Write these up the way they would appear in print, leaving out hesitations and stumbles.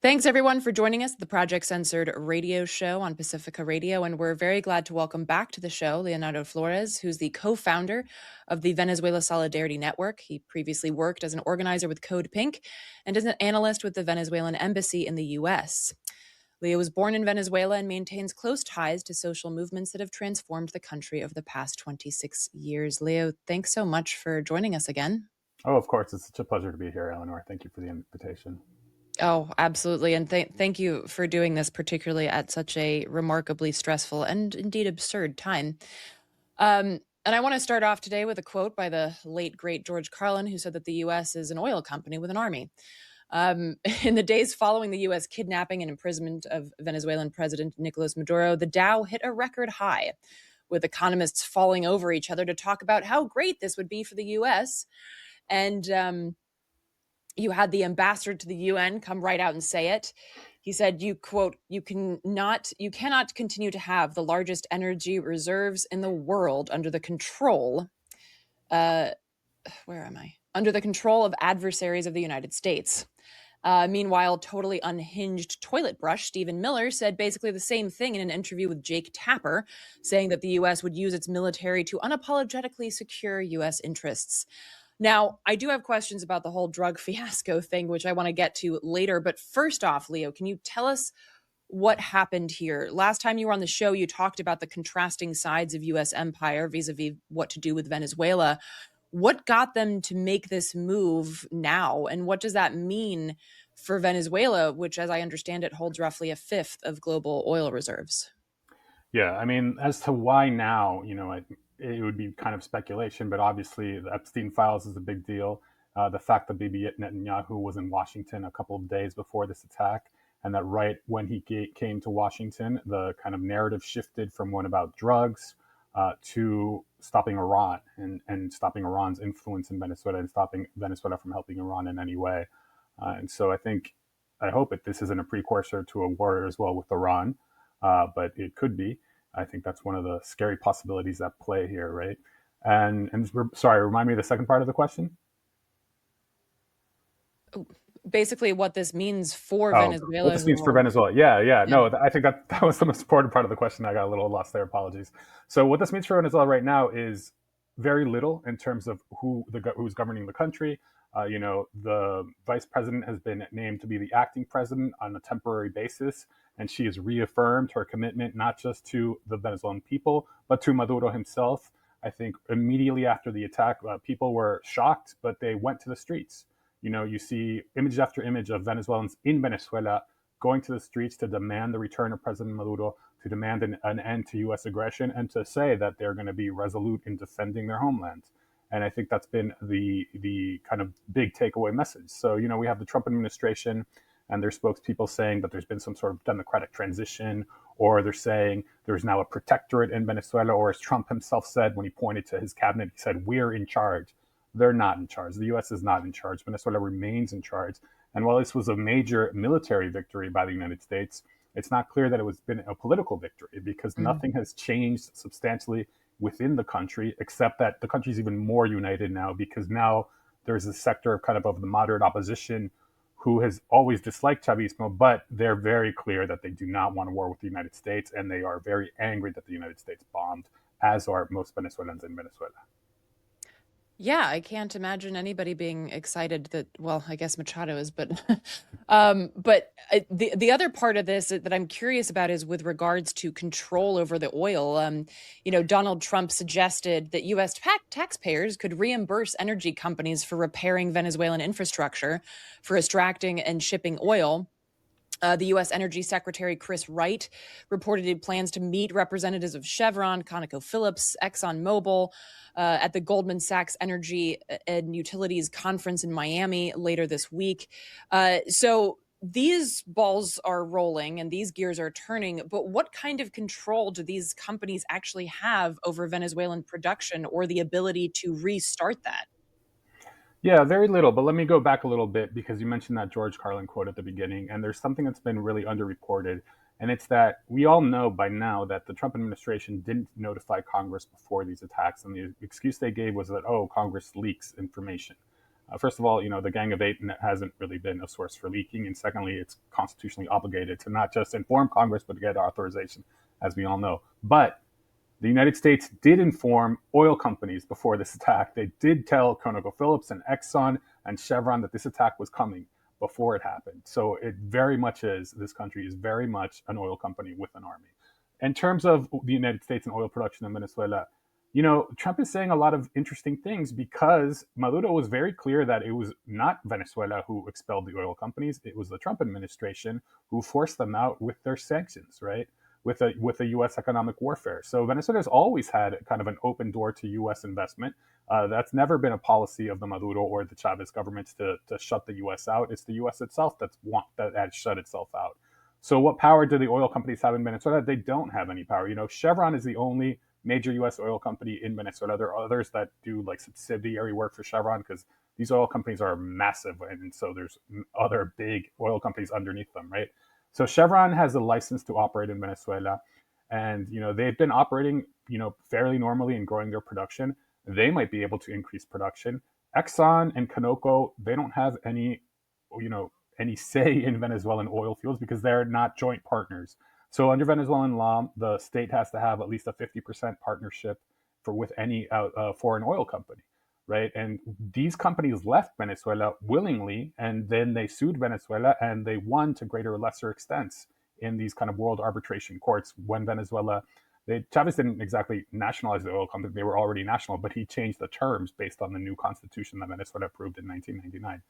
Thanks, everyone, for joining us at the Project Censored Radio Show on Pacifica Radio. And we're very glad to welcome back to the show Leonardo Flores, who's the co-founder of the Venezuela Solidarity Network. He previously worked as an organizer with Code Pink and as an analyst with the Venezuelan embassy in the U.S. Leo was born in Venezuela and maintains close ties to social movements that have transformed the country over the past 26 years. Leo, thanks so much for joining us again. Oh, of course. It's such a pleasure to be here, Eleanor. Thank you for the invitation. Oh, absolutely. And thank you for doing this, particularly at such a remarkably stressful and indeed absurd time. And I want to start off today with a quote by the late, great George Carlin, who said that the U.S. is an oil company with an army. In the days following the U.S. kidnapping and imprisonment of Venezuelan President Nicolas Maduro, the Dow hit a record high, with economists falling over each other to talk about how great this would be for the U.S. And you had the ambassador to the UN come right out and say it. He said, you quote, you cannot continue to have the largest energy reserves in the world under the control, where am I? Under the control of adversaries of the United States. Meanwhile, totally unhinged toilet brush Stephen Miller said basically the same thing in an interview with Jake Tapper, saying that the U.S. would use its military to unapologetically secure U.S. interests. Now, I do have questions about the whole drug fiasco thing, which I want to get to later. But first off, Leo, can you tell us what happened here? Last time you were on the show, you talked about the contrasting sides of U.S. empire vis-a-vis what to do with Venezuela. What got them to make this move now? And what does that mean for Venezuela, which, as I understand it, holds roughly a fifth of global oil reserves? Yeah, I mean, as to why now, it would be kind of speculation, but obviously the Epstein files is a big deal. The fact that Bibi Netanyahu was in Washington a couple of days before this attack, and that right when he came to Washington, the kind of narrative shifted from one about drugs to stopping Iran and stopping Iran's influence in Venezuela and stopping Venezuela from helping Iran in any way. And so I hope that this isn't a precursor to a war as well with Iran, but it could be. I think that's one of the scary possibilities at play here, right? And sorry, remind me of the second part of the question. Basically, what this means for Oh, what Venezuela this as a means for whole. Venezuela? Yeah. Yeah. No, I think that was the most important part of the question. I got a little lost there. Apologies. So, what this means for Venezuela right now is very little in terms of who's governing the country. The vice president has been named to be the acting president on a temporary basis, and she has reaffirmed her commitment not just to the Venezuelan people but to Maduro himself. I think immediately after the attack, people were shocked, but they went to the streets. You see image after image of Venezuelans in Venezuela going to the streets to demand the return of President Maduro, to demand an end to U.S. aggression, and to say that they're going to be resolute in defending their homeland. And I think that's been the kind of big takeaway message. So, we have the Trump administration and their spokespeople saying that there's been some sort of democratic transition, or they're saying there's now a protectorate in Venezuela, or as Trump himself said when he pointed to his cabinet, he said, we're in charge. They're not in charge. The U.S. is not in charge. Venezuela remains in charge. And while this was a major military victory by the United States, it's not clear that it was been a political victory, because nothing has changed substantially within the country, except that the country is even more united now, because now there's a sector of the moderate opposition who has always disliked Chavismo, but they're very clear that they do not want a war with the United States, and they are very angry that the United States bombed, as are most Venezuelans in Venezuela. Yeah, I can't imagine anybody being excited that, well, I guess Machado is, but the other part of this that I'm curious about is with regards to control over the oil. Donald Trump suggested that U.S. taxpayers could reimburse energy companies for repairing Venezuelan infrastructure for extracting and shipping oil. The U.S. Energy Secretary Chris Wright reported he plans to meet representatives of Chevron, ConocoPhillips, ExxonMobil at the Goldman Sachs Energy and Utilities Conference in Miami later this week. So these balls are rolling and these gears are turning, but what kind of control do these companies actually have over Venezuelan production or the ability to restart that? Yeah, very little. But let me go back a little bit, because you mentioned that George Carlin quote at the beginning, and there's something that's been really underreported. And it's that we all know by now that the Trump administration didn't notify Congress before these attacks. And the excuse they gave was that, oh, Congress leaks information. First of all, the Gang of Eight hasn't really been a source for leaking, and secondly, it's constitutionally obligated to not just inform Congress but to get authorization, as we all know. But the United States did inform oil companies before this attack. They did tell ConocoPhillips and Exxon and Chevron that this attack was coming before it happened. So it very much is, this country is very much an oil company with an army. In terms of the United States and oil production in Venezuela, Trump is saying a lot of interesting things because Maduro was very clear that it was not Venezuela who expelled the oil companies. It was the Trump administration who forced them out with their sanctions, right? With a U.S. economic warfare. So Venezuela has always had kind of an open door to U.S. investment. That's never been a policy of the Maduro or the Chavez governments to shut the U.S. out. It's the U.S. itself that has shut itself out. So what power do the oil companies have in Venezuela? They don't have any power. Chevron is the only major U.S. oil company in Venezuela. There are others that do like subsidiary work for Chevron because these oil companies are massive, and so there's other big oil companies underneath them, right? So Chevron has a license to operate in Venezuela, and they've been operating fairly normally and growing their production. They might be able to increase production. Exxon and Conoco, they don't have any say in Venezuelan oil fields because they're not joint partners. So under Venezuelan law, the state has to have at least a 50% partnership with any foreign oil company, right? And these companies left Venezuela willingly, and then they sued Venezuela, and they won to greater or lesser extents in these kind of world arbitration courts when Chavez didn't exactly nationalize the oil company. They were already national, but he changed the terms based on the new constitution that Venezuela approved in 1999.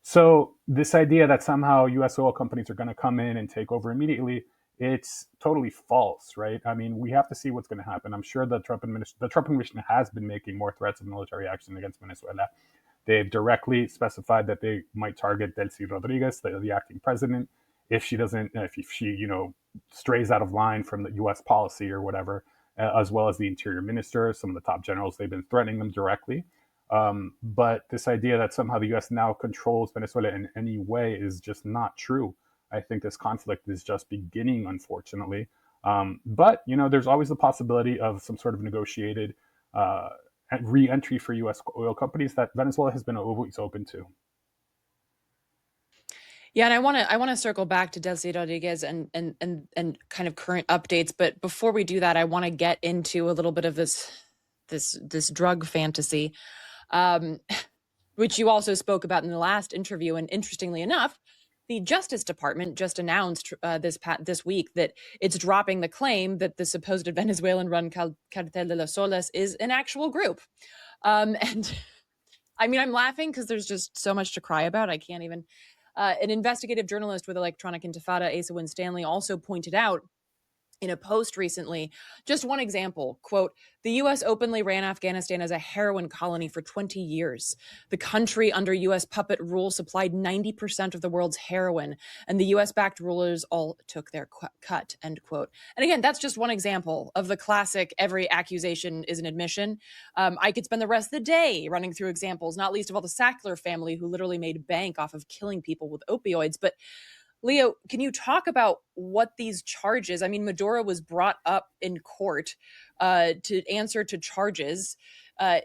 So this idea that somehow U.S. oil companies are going to come in and take over immediately, it's totally false, right? I mean, we have to see what's going to happen. I'm sure the Trump administration has been making more threats of military action against Venezuela. They've directly specified that they might target Delcy Rodriguez, the acting president, if she doesn't, if she, strays out of line from the U.S. policy or whatever, as well as the interior minister, some of the top generals. They've been threatening them directly. But this idea that somehow the U.S. now controls Venezuela in any way is just not true. I think this conflict is just beginning, unfortunately. But there's always the possibility of some sort of negotiated re-entry for U.S. oil companies that Venezuela has been always open to. Yeah, and I want to circle back to Delcy Rodriguez and kind of current updates, but before we do that, I want to get into a little bit of this drug fantasy, um, which you also spoke about in the last interview. And interestingly enough, the Justice Department just announced this week that it's dropping the claim that the supposed Venezuelan-run Cartel de los Soles is an actual group. And I mean, I'm laughing because there's just so much to cry about. I can't even. An investigative journalist with Electronic Intifada, Asa Winstanley, also pointed out in a post recently, just one example, quote, the U.S. openly ran Afghanistan as a heroin colony for 20 years. The country under U.S. puppet rule supplied 90% of the world's heroin, and the U.S.-backed rulers all took their cut, end quote. And again, that's just one example of the classic every accusation is an admission. I could spend the rest of the day running through examples, not least of all the Sackler family who literally made bank off of killing people with opioids. But Leo, can you talk about what these charges? I mean, Maduro was brought up in court to answer to charges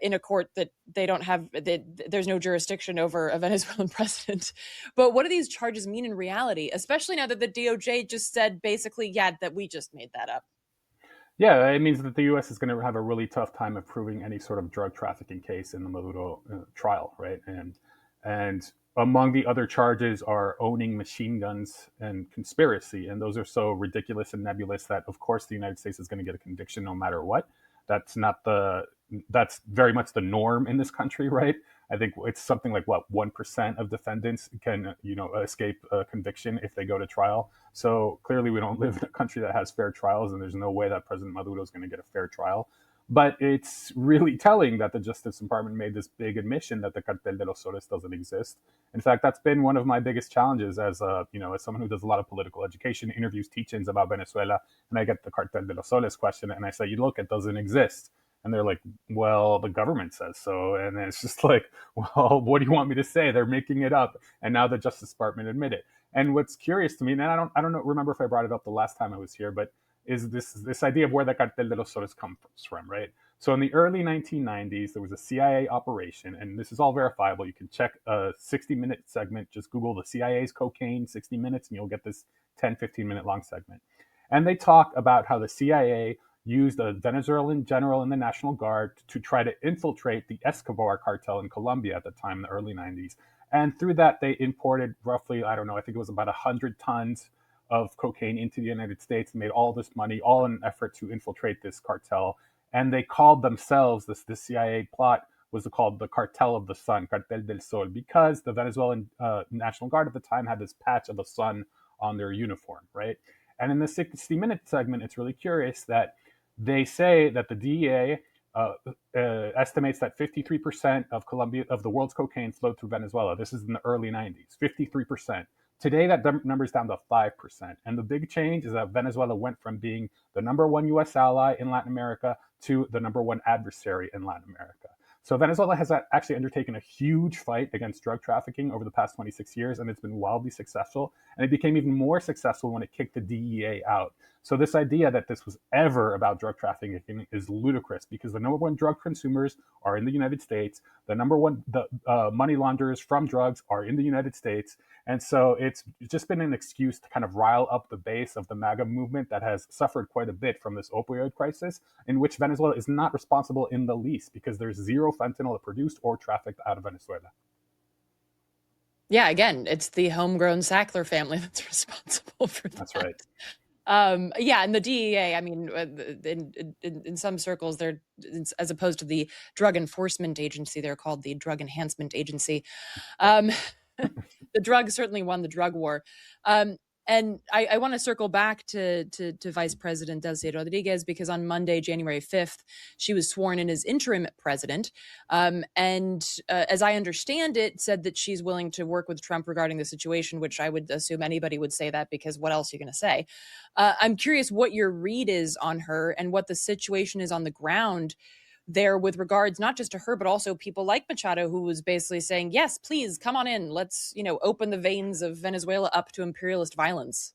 in a court that they don't have. There's no jurisdiction over a Venezuelan president. But what do these charges mean in reality, especially now that the DOJ just said basically, yeah, that we just made that up? Yeah, it means that the U.S. is going to have a really tough time of proving any sort of drug trafficking case in the Maduro trial, right? And among the other charges are owning machine guns and conspiracy, and those are so ridiculous and nebulous that, of course, the United States is going to get a conviction no matter what. That's not the that's very much the norm in this country, right? I think it's something like what 1% of defendants can escape a conviction if they go to trial. So clearly, we don't live in a country that has fair trials, and there's no way that President Maduro is going to get a fair trial. But it's really telling that the Justice Department made this big admission that the Cartel de los Soles doesn't exist. In fact, that's been one of my biggest challenges as as someone who does a lot of political education, interviews, teach-ins about Venezuela, and I get the Cartel de los Soles question, and I say, "You look, it doesn't exist." And they're like, "Well, the government says so." And it's just like, "Well, what do you want me to say? They're making it up." And now the Justice Department admit it. And what's curious to me, and I don't know, remember if I brought it up the last time I was here, but is this idea of where the cartel de los soles comes from, right? So in the early 1990s, there was a CIA operation, and this is all verifiable. You can check a 60-minute segment. Just Google the CIA's cocaine 60 minutes, and you'll get this 10, 15-minute long segment. And they talk about how the CIA used a Venezuelan general in the National Guard to try to infiltrate the Escobar cartel in Colombia at the time in the early 90s. And through that, they imported roughly, I don't know, I think it was about 100 tons of cocaine into the United States and made all this money, all in an effort to infiltrate this cartel. And they called themselves, this CIA plot was called the Cartel of the Sun, Cartel del Sol, because the Venezuelan National Guard at the time had this patch of the sun on their uniform, right? And in the 60-minute segment, it's really curious that they say that the DEA estimates that 53% of the world's cocaine flowed through Venezuela. This is in the early 90s, 53%. Today, that number is down to 5%. And the big change is that Venezuela went from being the number one US ally in Latin America to the number one adversary in Latin America. So Venezuela has actually undertaken a huge fight against drug trafficking over the past 26 years, and it's been wildly successful. And it became even more successful when it kicked the DEA out. So this idea that this was ever about drug trafficking is ludicrous, because the number one drug consumers are in the United States. The number one money launderers from drugs are in the United States. And so it's just been an excuse to kind of rile up the base of the MAGA movement that has suffered quite a bit from this opioid crisis, in which Venezuela is not responsible in the least, because there's zero fentanyl produced or trafficked out of Venezuela. Yeah, again, it's the homegrown Sackler family that's responsible for that. That's right. Yeah, and the DEA, I mean, in some circles, they're, as opposed to the Drug Enforcement Agency, they're called the Drug Enhancement Agency. Um, the drug certainly won the drug war. And I want to circle back to Vice President Delcy Rodriguez, because on Monday, January 5th, she was sworn in as interim president. And as I understand it, said that she's willing to work with Trump regarding the situation, which I would assume anybody would say that, because what else are you going to say? I'm curious what your read is on her and what the situation is on the ground there with regards not just to her, but also people like Machado, who was basically saying, yes, please come on in. Let's, open the veins of Venezuela up to imperialist violence.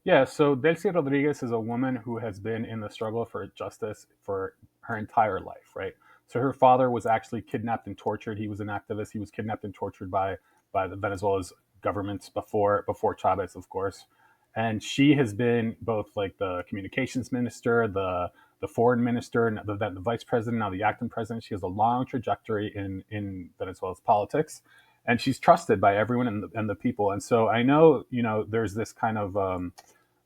Yeah, so Delcy Rodriguez is a woman who has been in the struggle for justice for her entire life, right? So her father was actually kidnapped and tortured. He was an activist. He was kidnapped and tortured by the Venezuela's governments before Chavez, of course. And she has been both like the communications minister, the foreign minister, the vice president, now the acting president. She has a long trajectory in Venezuela's politics, and she's trusted by everyone and the people. And so I know, there's this kind of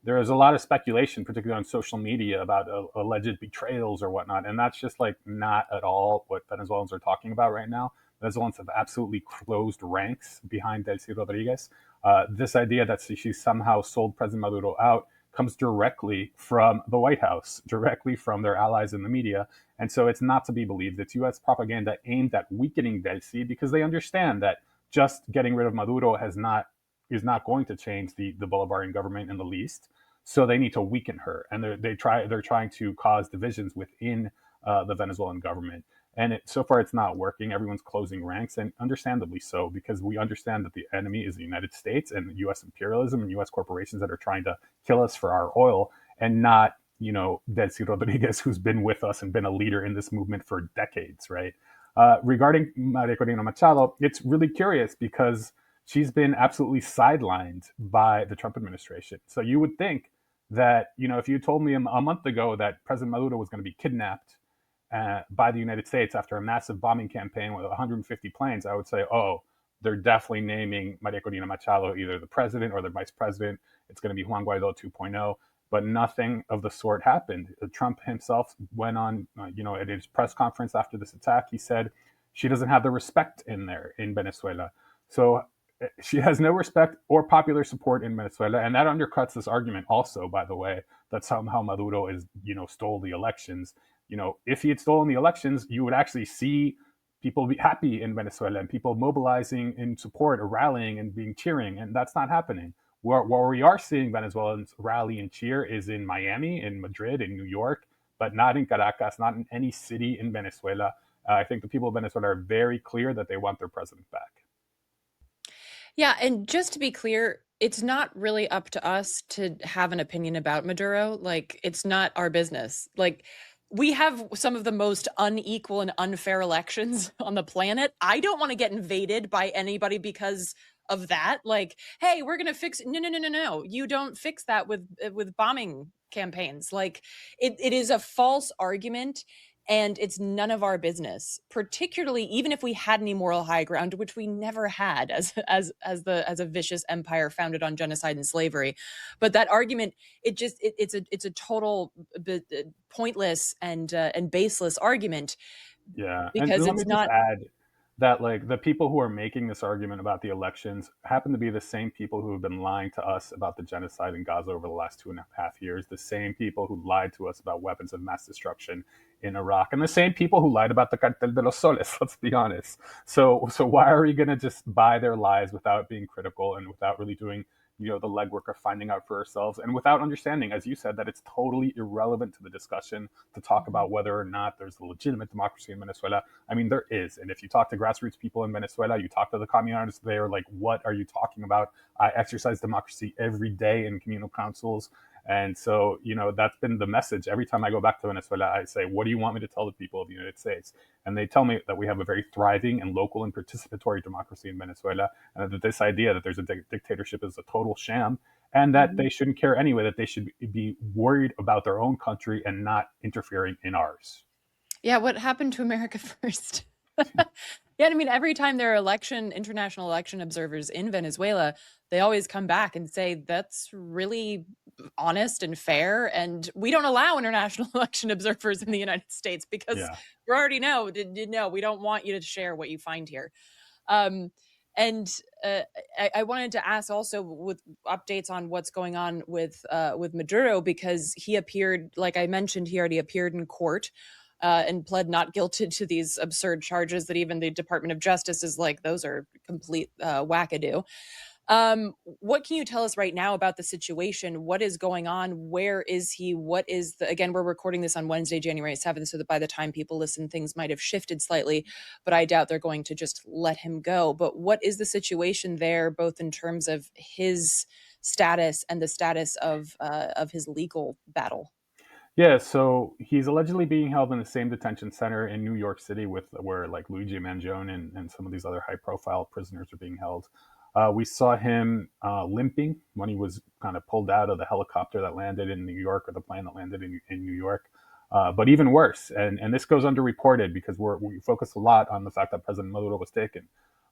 there is a lot of speculation, particularly on social media, about alleged betrayals or whatnot, and that's just like not at all what Venezuelans are talking about right now. Venezuelans have absolutely closed ranks behind Delcy Rodriguez. This idea that she somehow sold President Maduro out comes directly from the White House, directly from their allies in the media. And so it's not to be believed. It's US propaganda aimed at weakening Delcy, because they understand that just getting rid of Maduro is not going to change the Bolivarian government in the least. So they need to weaken her, and they're trying to cause divisions within the Venezuelan government. And so far, it's not working. Everyone's closing ranks, and understandably so, because we understand that the enemy is the United States and U.S. imperialism and U.S. corporations that are trying to kill us for our oil, and not, Delcy Rodriguez, who's been with us and been a leader in this movement for decades, right? Regarding Maria Corina Machado, it's really curious because she's been absolutely sidelined by the Trump administration. So you would think that, if you told me a month ago that President Maduro was going to be kidnapped by the United States after a massive bombing campaign with 150 planes, I would say, oh, they're definitely naming Maria Corina Machado either the president or the vice president. It's going to be Juan Guaido 2.0. But nothing of the sort happened. Trump himself went on, at his press conference after this attack, he said she doesn't have the respect in Venezuela. So she has no respect or popular support in Venezuela, and that undercuts this argument also, by the way, that somehow Maduro stole the elections. If he had stolen the elections, you would actually see people be happy in Venezuela and people mobilizing in support or rallying and being cheering, and that's not happening. Where we are seeing Venezuelans rally and cheer is in Miami, in Madrid, in New York, but not in Caracas, not in any city in Venezuela. I think the people of Venezuela are very clear that they want their president back. Yeah, and just to be clear, it's not really up to us to have an opinion about Maduro. Like, it's not our business. Like, we have some of the most unequal and unfair elections on the planet. I don't want to get invaded by anybody because of that. Like, hey, we're gonna fix it. No, no, no, no, no. You don't fix that with bombing campaigns. Like, it is a false argument, and it's none of our business, particularly even if we had any moral high ground, which we never had as a vicious empire founded on genocide and slavery. But that argument, it's a total pointless and baseless argument Yeah, and because let me it's just not. add that like the people who are making this argument about the elections happen to be the same people who have been lying to us about the genocide in Gaza over the last 2.5 years, the same people who lied to us about weapons of mass destruction in Iraq, and the same people who lied about the Cartel de los Soles. Let's be honest. So why are we going to just buy their lies without being critical and without really doing the legwork of finding out for ourselves and without understanding, as you said, that it's totally irrelevant to the discussion to talk about whether or not there's a legitimate democracy in Venezuela. I mean, there is. And if you talk to grassroots people in Venezuela, you talk to the communists, they're like, what are you talking about? I exercise democracy every day in communal councils. And so, that's been the message. Every time I go back to Venezuela, I say, what do you want me to tell the people of the United States? And they tell me that we have a very thriving and local and participatory democracy in Venezuela, and that this idea that there's a dictatorship is a total sham, and that Mhm. they shouldn't care anyway, that they should be worried about their own country and not interfering in ours. Yeah, what happened to America first? Yeah, I mean, every time there are international election observers in Venezuela, they always come back and say that's really honest and fair, and we don't allow international election observers in the United States because Yeah. we already know, no, we don't want you to share what you find here. Um, and I wanted to ask also with updates on what's going on with Maduro, because he appeared, like I mentioned, he already appeared in court and pled not guilty to these absurd charges that even the Department of Justice is like, those are complete wackadoo. What can you tell us right now about the situation? What is going on? Where is he? What is again, we're recording this on Wednesday, January 7th, so that by the time people listen, things might have shifted slightly, but I doubt they're going to just let him go. But what is the situation there, both in terms of his status and the status of his legal battle? Yeah, so he's allegedly being held in the same detention center in New York City with where like Luigi Mangione and some of these other high-profile prisoners are being held. We saw him limping when he was kind of pulled out of the helicopter that landed in New York, or the plane that landed in New York. But even worse, and this goes underreported because we focus a lot on the fact that President Maduro was taken.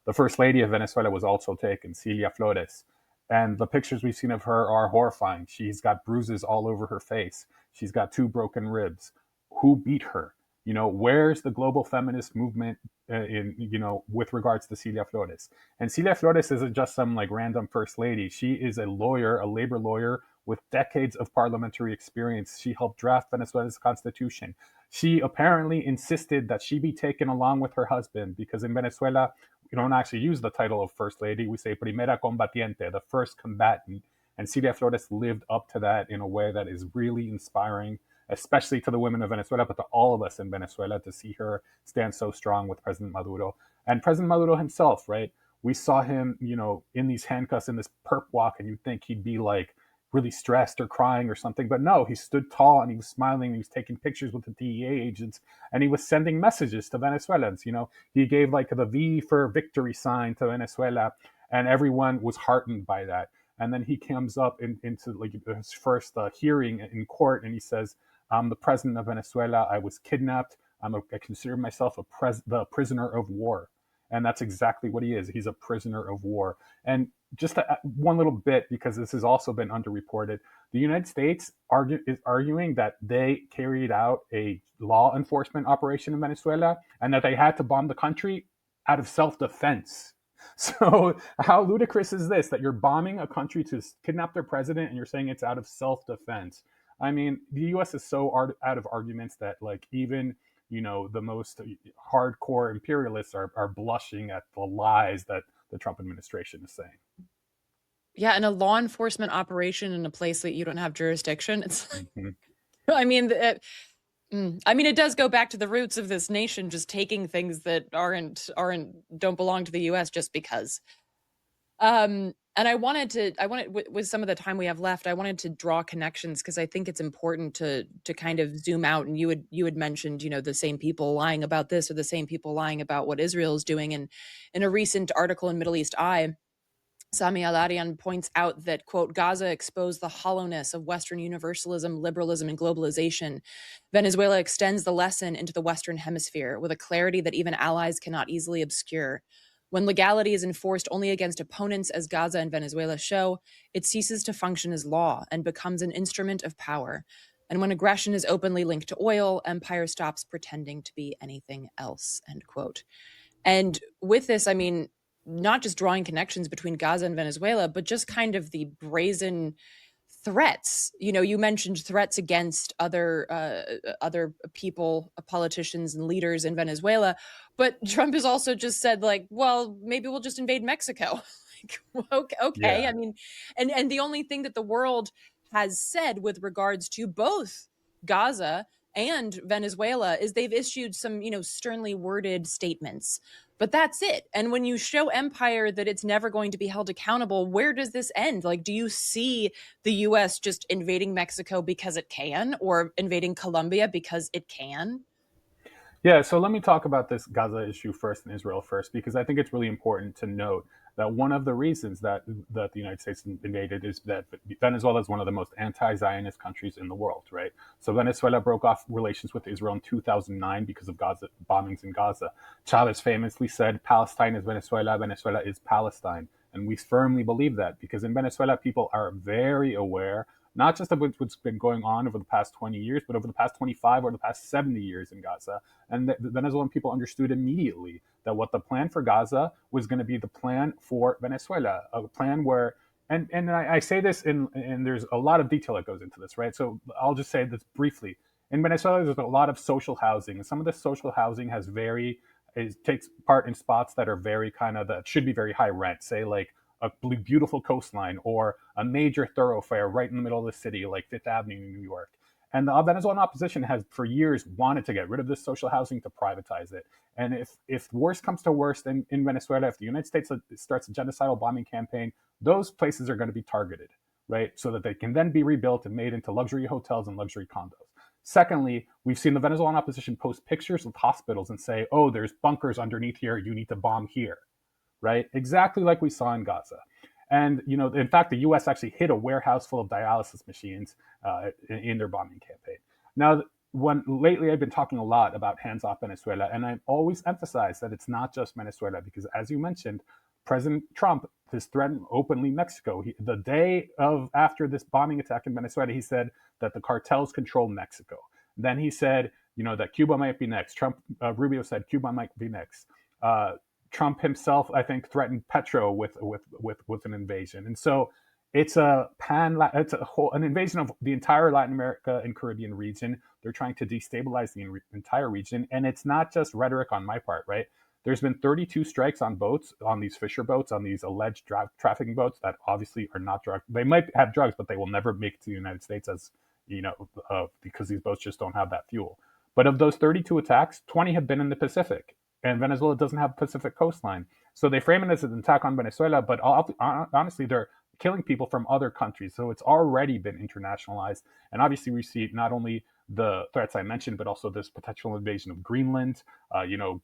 The First Lady of Venezuela was also taken, Celia Flores. And the pictures we've seen of her are horrifying. She's got bruises all over her face. She's got two broken ribs. Who beat her? Where's the global feminist movement with regards to Celia Flores? And Celia Flores isn't just some like random first lady. She is a lawyer, a labor lawyer with decades of parliamentary experience. She helped draft Venezuela's constitution. She apparently insisted that she be taken along with her husband because in Venezuela, we don't actually use the title of first lady. We say primera combatiente, the first combatant. And Celia Flores lived up to that in a way that is really inspiring, especially to the women of Venezuela, but to all of us in Venezuela, to see her stand so strong with President Maduro. And President Maduro himself, right? We saw him, in these handcuffs in this perp walk, and you'd think he'd be like really stressed or crying or something. But no, he stood tall and he was smiling and he was taking pictures with the DEA agents and he was sending messages to Venezuelans. He gave like the V for victory sign to Venezuela, and everyone was heartened by that. And then he comes up into like his first hearing in court, and he says, "I'm the president of Venezuela. I was kidnapped. I consider myself the prisoner of war." And that's exactly what he is. He's a prisoner of war. And just one little bit, because this has also been underreported, the United States is arguing that they carried out a law enforcement operation in Venezuela and that they had to bomb the country out of self-defense. So how ludicrous is this, that you're bombing a country to kidnap their president and you're saying it's out of self-defense? I mean, the U.S. is so out of arguments that like even the most hardcore imperialists are blushing at the lies that the Trump administration is saying. Yeah, and a law enforcement operation in a place that you don't have jurisdiction. It's like, Mm-hmm. I mean, I mean, it does go back to the roots of this nation, just taking things that aren't don't belong to the U.S. just because. And I wanted with some of the time we have left, I wanted to draw connections because I think it's important to kind of zoom out. And you had mentioned, the same people lying about this or the same people lying about what Israel is doing. And in a recent article in Middle East Eye, Sami Al-Arian points out that, quote, Gaza exposed the hollowness of Western universalism, liberalism, and globalization. Venezuela extends the lesson into the Western hemisphere with a clarity that even allies cannot easily obscure. When legality is enforced only against opponents, as Gaza and Venezuela show, it ceases to function as law and becomes an instrument of power. And when aggression is openly linked to oil, empire stops pretending to be anything else, end quote. And with this, I mean, not just drawing connections between Gaza and Venezuela, but just kind of the brazen threats. You mentioned threats against other people, politicians and leaders in Venezuela, but Trump has also just said, like, well, maybe we'll just invade Mexico. Like, okay, okay. Yeah. I mean, and the only thing that the world has said with regards to both Gaza and Venezuela is they've issued some, sternly worded statements. But that's it. And when you show empire that it's never going to be held accountable, where does this end? Like, do you see the US just invading Mexico because it can, or invading Colombia because it can? Yeah, so let me talk about this Gaza issue first and Israel first, because I think it's really important to note that one of the reasons that the United States invaded is that Venezuela is one of the most anti-Zionist countries in the world, right? So Venezuela broke off relations with Israel in 2009 because of Gaza bombings in Gaza. Chavez famously said, "Palestine is Venezuela, Venezuela is Palestine," and we firmly believe that because in Venezuela, people are very aware not just of what's been going on over the past 20 years, but over the past 25 or the past 70 years in Gaza. And the Venezuelan people understood immediately that what the plan for Gaza was going to be the plan for Venezuela, a plan where, and I say this and there's a lot of detail that goes into this, right? So I'll just say this briefly. In Venezuela, there's a lot of social housing, and some of the social housing takes part in spots that are very kind of that should be very high rent, say like a beautiful coastline or a major thoroughfare right in the middle of the city, like Fifth Avenue in New York. And the Venezuelan opposition has, for years, wanted to get rid of this social housing to privatize it. And if worse comes to worst in Venezuela, if the United States starts a genocidal bombing campaign, those places are going to be targeted, right? So that they can then be rebuilt and made into luxury hotels and luxury condos. Secondly, we've seen the Venezuelan opposition post pictures of hospitals and say, oh, there's bunkers underneath here. You need to bomb here, right? Exactly like we saw in Gaza. And in fact, the U.S. actually hit a warehouse full of dialysis machines in their bombing campaign. Now, when lately I've been talking a lot about hands-off Venezuela, and I've always emphasized that it's not just Venezuela because, as you mentioned, President Trump has threatened openly Mexico. The day of after this bombing attack in Venezuela, he said that the cartels control Mexico. Then he said, that Cuba might be next. Rubio said Cuba might be next. Trump himself, I think, threatened Petro with an invasion, and so it's an invasion of the entire Latin America and Caribbean region. They're trying to destabilize the entire region, and it's not just rhetoric on my part, right? There's been 32 strikes on boats, on these fisher boats, on these alleged trafficking boats that obviously are not drugs. They might have drugs, but they will never make it to the United States because these boats just don't have that fuel. But of those 32 attacks, 20 have been in the Pacific, and Venezuela doesn't have a Pacific coastline. So they frame it as an attack on Venezuela, but honestly, they're killing people from other countries. So it's already been internationalized. And obviously, we see not only the threats I mentioned, but also this potential invasion of Greenland.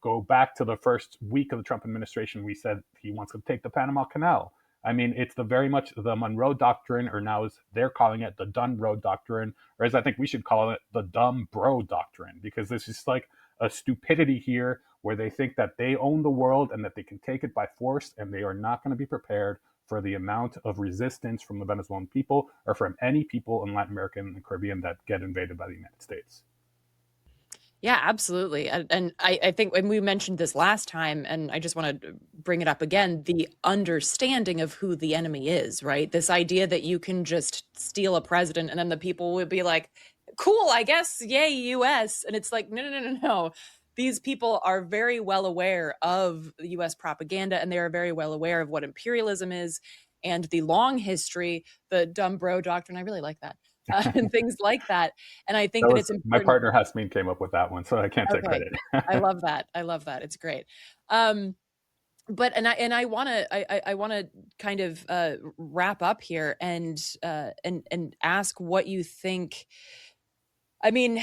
Go back to the first week of the Trump administration, we said he wants to take the Panama Canal. I mean, it's very much the Monroe Doctrine, or now as they're calling it, the Dun Bro Doctrine, or as I think we should call it, the Dumb Bro Doctrine, because there's just like a stupidity here where they think that they own the world and that they can take it by force, and they are not going to be prepared for the amount of resistance from the Venezuelan people or from any people in Latin America and the Caribbean that get invaded by the United States. Yeah, absolutely. And I think when we mentioned this last time, and I just want to bring it up again, the understanding of who the enemy is, right? This idea that you can just steal a president and then the people would be like, cool, I guess, yay, US. And it's like, no, no, no, no, no. These people are very well aware of the US propaganda, and they are very well aware of what imperialism is and the long history, the dumb bro doctrine. I really like that. And things like that. And I think That that was it's my important. partner Hasmin came up with that one, so I can't take Okay. credit. I love that. I love that. It's great. Um, but I want to I want to kind of wrap up here and ask what you think. I mean,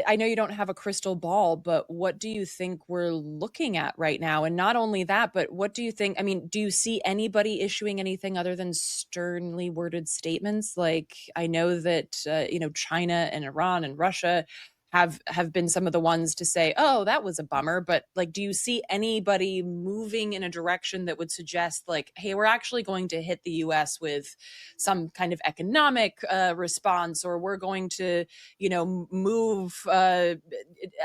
I know you don't have a crystal ball, but what do you think we're looking at right now? And not only that, but what do you think? I mean, do you see anybody issuing anything other than sternly worded statements? Like, I know that China and Iran and Russia have been some of the ones to say, "Oh, that was a bummer." But like, do you see anybody moving in a direction that would suggest, like, "Hey, we're actually going to hit the U.S. with some kind of economic response, or we're going to move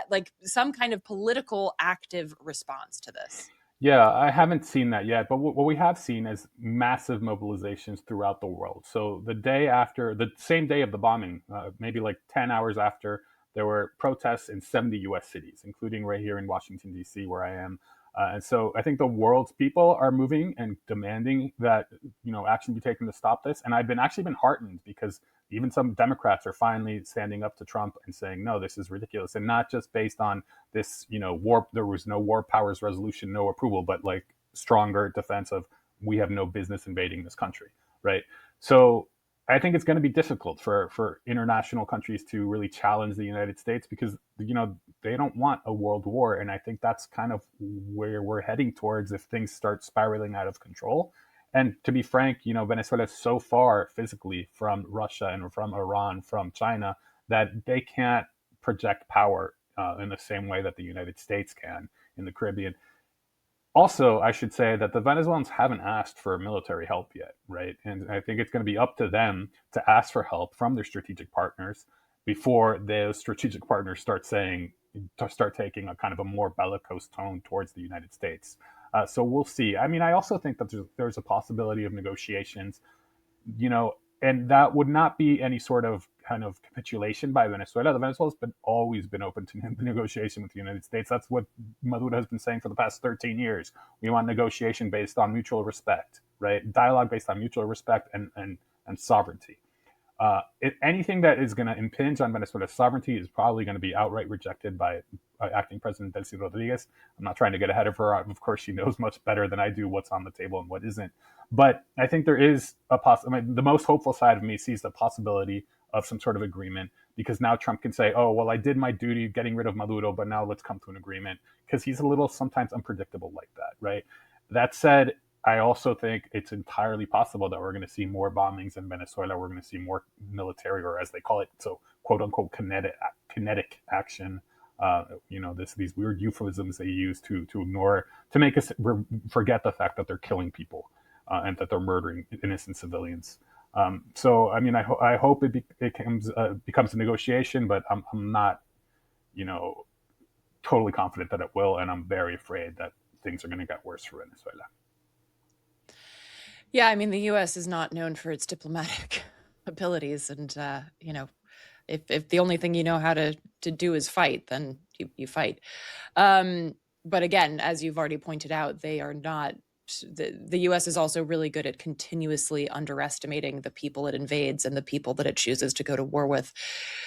like some kind of political active response to this?" Yeah, I haven't seen that yet, but what we have seen is massive mobilizations throughout the world. So the day after, the same day of the bombing, maybe like 10 hours after, there were protests in 70 US cities, including right here in Washington, D.C., where I am. And so I think the world's people are moving and demanding that, action be taken to stop this. And I've been actually been heartened because even some Democrats are finally standing up to Trump and saying, no, this is ridiculous. And not just based on this, war, there was no war powers resolution, no approval, but like stronger defense of we have no business invading this country, right? So I think it's going to be difficult for international countries to really challenge the United States because they don't want a world war, and I think that's kind of where we're heading towards if things start spiraling out of control. And to be frank, Venezuela is so far physically from Russia and from Iran, from China, that they can't project power in the same way that the United States can in the Caribbean. Also, I should say that the Venezuelans haven't asked for military help yet, right? And I think it's going to be up to them to ask for help from their strategic partners before those strategic partners start taking a kind of a more bellicose tone towards the United States. So we'll see. I mean, I also think that there's a possibility of negotiations, you know, and that would not be any sort of kind of capitulation by Venezuela. The Venezuela's been always been open to negotiation with the United States. That's what Maduro has been saying for the past 13 years. We want negotiation based on mutual respect, right? Dialogue based on mutual respect and sovereignty. Anything that is going to impinge on Venezuela's sovereignty is probably going to be outright rejected by acting President Delcy Rodriguez. I'm not trying to get ahead of her. Of course, she knows much better than I do what's on the table and what isn't. But I think there is the most hopeful side of me sees the possibility of some sort of agreement because now Trump can say, oh, well, I did my duty getting rid of Maduro, but now let's come to an agreement because he's a little sometimes unpredictable like that, right? That said, I also think it's entirely possible that we're going to see more bombings in Venezuela. We're going to see more military, or as they call it, so quote unquote kinetic action. These weird euphemisms they use to ignore to make us forget the fact that they're killing people and that they're murdering innocent civilians. So I mean, I hope it becomes a negotiation, but I'm not, totally confident that it will, and I'm very afraid that things are going to get worse for Venezuela. Yeah, I mean, the US is not known for its diplomatic abilities, and if the only thing you know how to do is fight, then you fight. But again, as you've already pointed out, they are not. The US is also really good at continuously underestimating the people it invades and the people that it chooses to go to war with.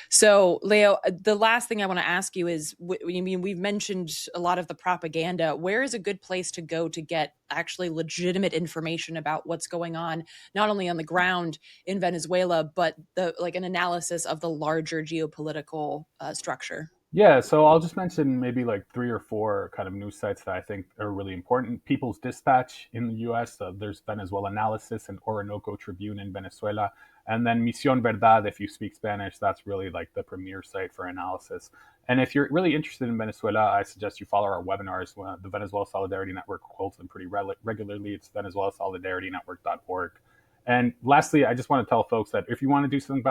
So, Leo, the last thing I want to ask you is, I mean, we've mentioned a lot of the propaganda. Where is a good place to go to get actually legitimate information about what's going on, not only on the ground in Venezuela, but an analysis of the larger geopolitical structure? Yeah, so I'll just mention maybe like three or four kind of news sites that I think are really important. People's Dispatch in the US, there's Venezuela Analysis and Orinoco Tribune in Venezuela. And then Misión Verdad, if you speak Spanish, that's really like the premier site for analysis. And if you're really interested in Venezuela, I suggest you follow our webinars. The Venezuela Solidarity Network holds them pretty regularly. It's venezuelasolidaritynetwork.org. And lastly, I just want to tell folks that if you want to do something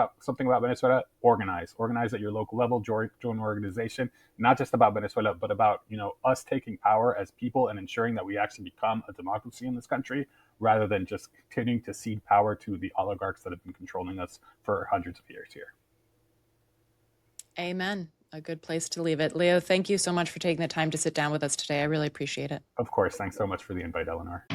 about Venezuela, organize at your local level, join an organization, not just about Venezuela, but about us taking power as people and ensuring that we actually become a democracy in this country, rather than just continuing to cede power to the oligarchs that have been controlling us for hundreds of years here. Amen. A good place to leave it. Leo, thank you so much for taking the time to sit down with us today. I really appreciate it. Of course, thanks so much for the invite, Eleanor.